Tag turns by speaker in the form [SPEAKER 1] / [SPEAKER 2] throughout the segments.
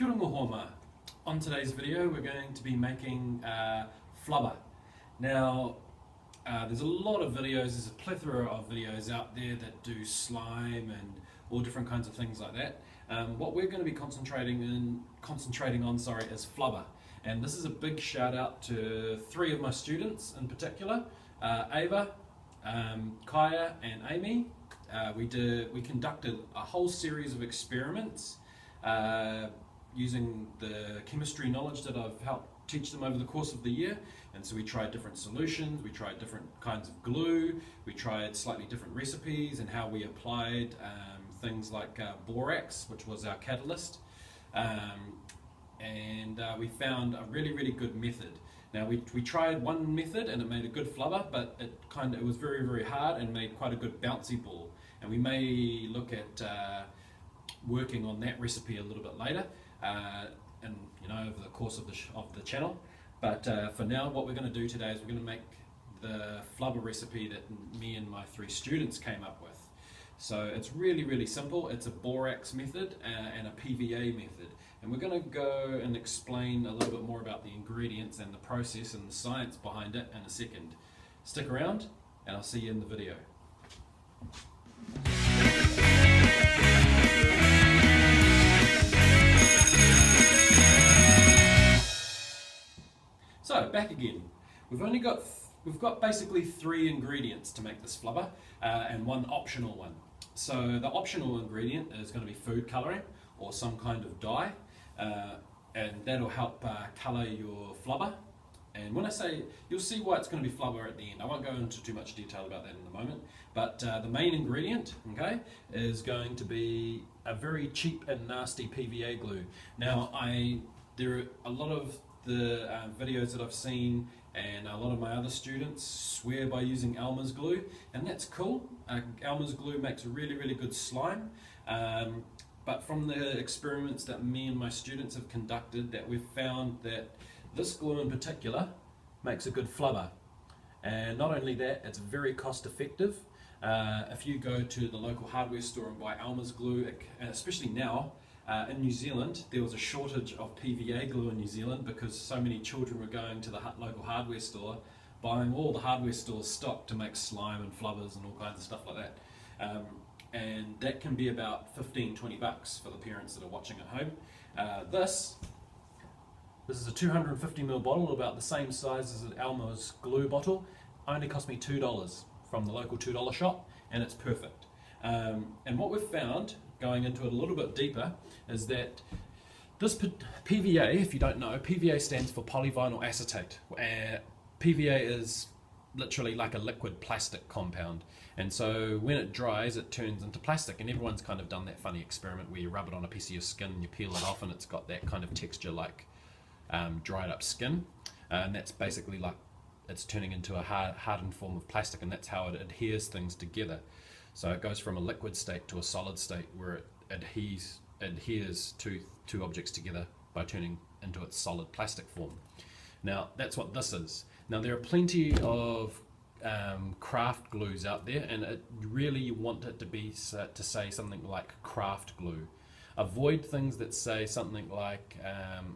[SPEAKER 1] Kia ora mohoma. On today's video we're going to be making flubber. Now there's a lot of videos, there's a plethora of videos out there that do slime and all different kinds of things like that. What we're going to be concentrating on is flubber. And this is a big shout out to three of my students in particular, Ava, Kaia and Amy. We conducted a whole series of experiments using the chemistry knowledge that I've helped teach them over the course of the year. And so we tried different solutions, we tried different kinds of glue, we tried slightly different recipes and how we applied things like borax, which was our catalyst. We found a really good method. Now we tried one method and it made a good flubber, but it was very hard and made quite a good bouncy ball. And we may look at working on that recipe a little bit later, and over the course of the channel. But for now, what we're going to do today is we're going to make the flubber recipe that me and my three students came up with. So it's really simple. It's a borax method and a PVA method. And we're going to go and explain a little bit more about the ingredients and the process and the science behind it in a second. Stick around and I'll see you in the video. So back again. We've got basically three ingredients to make this flubber and one optional one. So the optional ingredient is going to be food colouring or some kind of dye, and that'll help colour your flubber. And when I say, you'll see why it's going to be flubber at the end. I won't go into too much detail about that in a moment. But the main ingredient, okay, is going to be a very cheap and nasty PVA glue. Now, there are a lot of the videos that I've seen, and a lot of my other students swear by using Elmer's glue, and that's cool. Elmer's glue makes a really good slime. But from the experiments that me and my students have conducted, that we've found that this glue in particular makes a good flubber. And not only that, it's very cost effective. If you go to the local hardware store and buy Elmer's glue, especially now in New Zealand, there was a shortage of PVA glue in New Zealand because so many children were going to the local hardware store, buying all the hardware store's stock to make slime and flubbers and all kinds of stuff like that. And that can be about $15–20 for the parents that are watching at home. This is a 250ml bottle, about the same size as an Elmer's glue bottle. Only cost me $2 from the local $2 shop, and it's perfect. And what we've found, going into it a little bit deeper, is that this PVA, if you don't know, PVA stands for polyvinyl acetate. PVA is literally like a liquid plastic compound, and so when it dries it turns into plastic, and everyone's kind of done that funny experiment where you rub it on a piece of your skin and you peel it off and it's got that kind of texture like dried up skin, and that's basically like it's turning into a hardened form of plastic, and that's how it adheres things together. So it goes from a liquid state to a solid state where it adheres two objects together by turning into its solid plastic form. Now that's what this is. Now there are plenty of craft glues out there, and you want it to say something like craft glue. Avoid things that say something like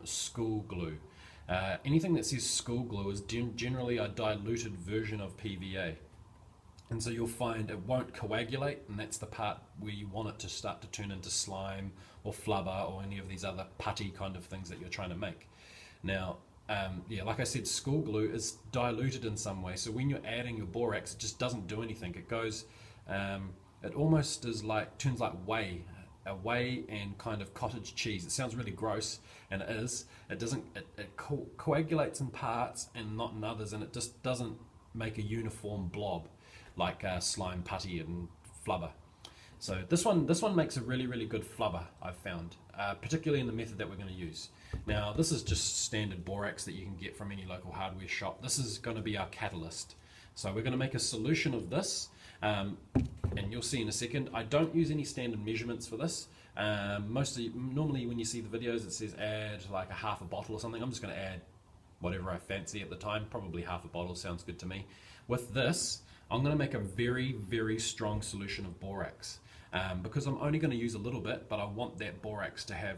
[SPEAKER 1] school glue. Anything that says school glue is generally a diluted version of PVA. And so you'll find it won't coagulate, and that's the part where you want it to start to turn into slime or flubber or any of these other putty kind of things that you're trying to make. Now, like I said, school glue is diluted in some way, so when you're adding your borax, it just doesn't do anything. It goes, it almost is turns like whey and kind of cottage cheese. It sounds really gross, and it is. It doesn't. It coagulates in parts and not in others, and it just doesn't make a uniform blob like slime, putty, and flubber. So this one makes a really good flubber, I've found, particularly in the method that we're going to use. Now this is just standard borax that you can get from any local hardware shop. This is going to be our catalyst. So we're going to make a solution of this, and you'll see in a second. I don't use any standard measurements for this. Normally when you see the videos it says add like a half a bottle or something. I'm just going to add whatever I fancy at the time. Probably half a bottle sounds good to me. With this, I'm going to make a very strong solution of borax, because I'm only going to use a little bit, but I want that borax to have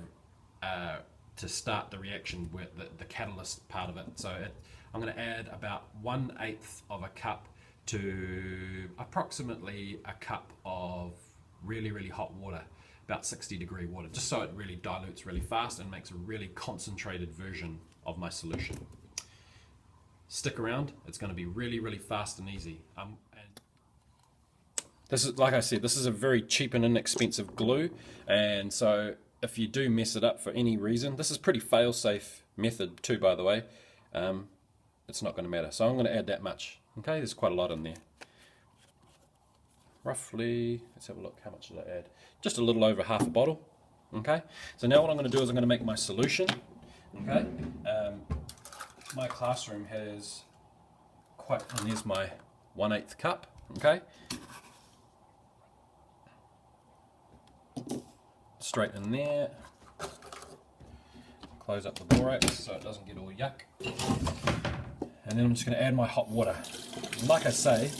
[SPEAKER 1] to start the reaction with the catalyst part of it. So I'm going to add about 1/8 of a cup to approximately a cup of really, really hot water, about 60-degree water, just so it really dilutes really fast and makes a really concentrated version of my solution. Stick around, it's going to be really, really fast and easy. And this is, like I said, this is a very cheap and inexpensive glue, and so if you do mess it up for any reason, this is pretty fail-safe method too, by the way. It's not going to matter. So I'm going to add that much. Okay, there's quite a lot in there. Roughly, let's have a look, how much did I add? Just a little over half a bottle. Okay, so now what I'm going to do is I'm going to make my solution. Okay, my classroom has and there's my 1/8 cup. Okay, straight in there. Close up the borax so it doesn't get all yuck. And then I'm just going to add my hot water. Like I say,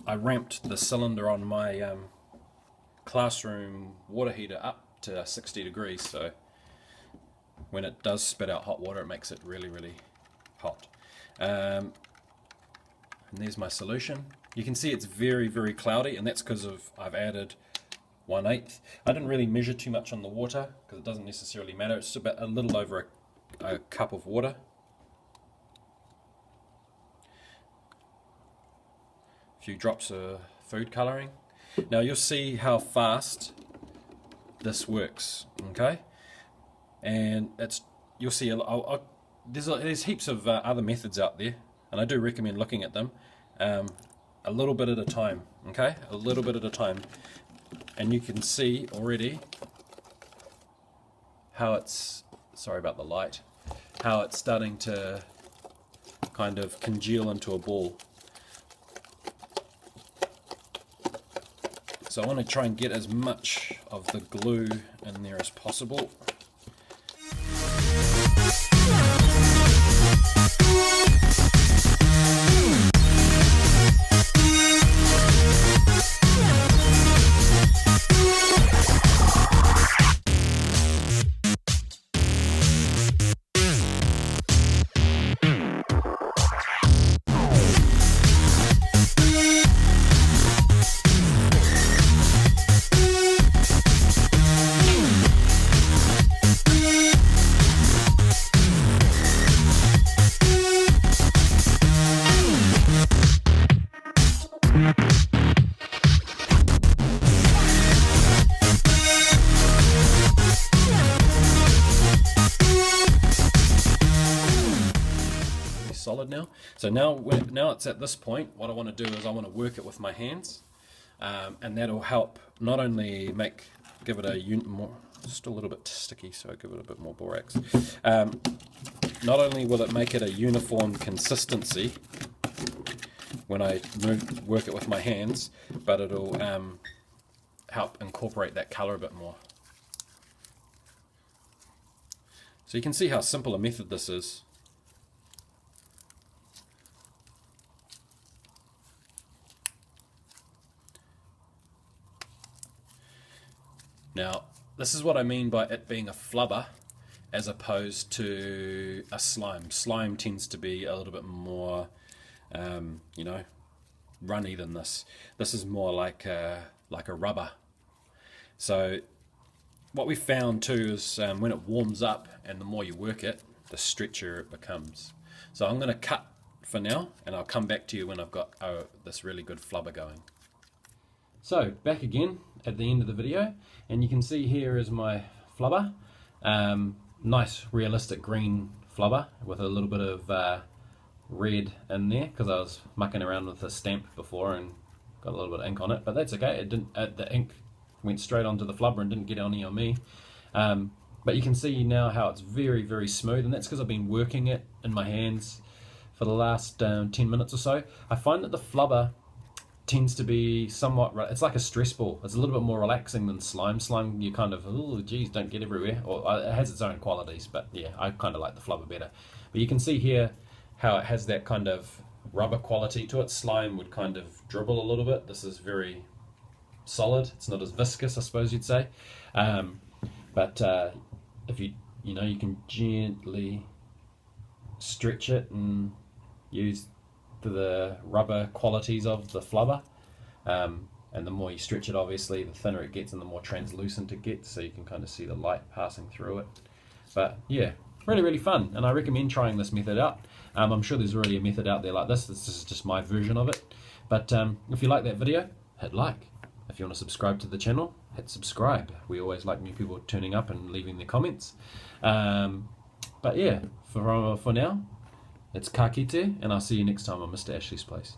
[SPEAKER 1] I ramped the cylinder on my classroom water heater up to 60 degrees, so when it does spit out hot water, it makes it really, really hot. And there's my solution. You can see it's very, very cloudy, and that's because I've added 1/8. I didn't really measure too much on the water because it doesn't necessarily matter. It's about a little over a cup of water. A few drops of food coloring. Now you'll see how fast this works, okay? And you'll see there's heaps of other methods out there, and I do recommend looking at them a little bit at a time, okay? A little bit at a time. And you can see already how it's, sorry about the light, how it's starting to kind of congeal into a ball. So I want to try and get as much of the glue in there as possible. Solid now. So now it's at this point, what I want to do is I want to work it with my hands, and that'll help not only give it just a little bit sticky, so I give it a bit more borax. Not only will it make it a uniform consistency when I work it with my hands, but it'll help incorporate that color a bit more. So you can see how simple a method this is. Now, this is what I mean by it being a flubber as opposed to a slime. Slime tends to be a little bit more, runny than this. This is more like a rubber. So what we found too is when it warms up and the more you work it, the stretchier it becomes. So I'm going to cut for now, and I'll come back to you when I've got this really good flubber going. So back again at the end of the video, and you can see here is my flubber. Nice realistic green flubber with a little bit of red in there because I was mucking around with the stamp before and got a little bit of ink on it, but that's okay. It didn't. The ink went straight onto the flubber and didn't get any on me. But you can see now how it's very, very smooth, and that's because I've been working it in my hands for the last 10 minutes or so. I find that the flubber tends to be somewhat, it's like a stress ball. It's a little bit more relaxing than slime. Slime, you kind of, oh geez, don't get everywhere. Or it has its own qualities, but yeah, I kind of like the flubber better. But you can see here how it has that kind of rubber quality to it. Slime would kind of dribble a little bit. This is very solid. It's not as viscous, I suppose you'd say. But if you can gently stretch it and use the rubber qualities of the flubber. And the more you stretch it, obviously, the thinner it gets and the more translucent it gets, so you can kind of see the light passing through it. But yeah, really, really fun, and I recommend trying this method out. I'm sure there's already a method out there like this. This is just my version of it. But if you like that video, hit like. If you want to subscribe to the channel, hit subscribe. We always like new people turning up and leaving their comments. But yeah, for now, it's ka kite, and I'll see you next time on Mr. Ashley's Place.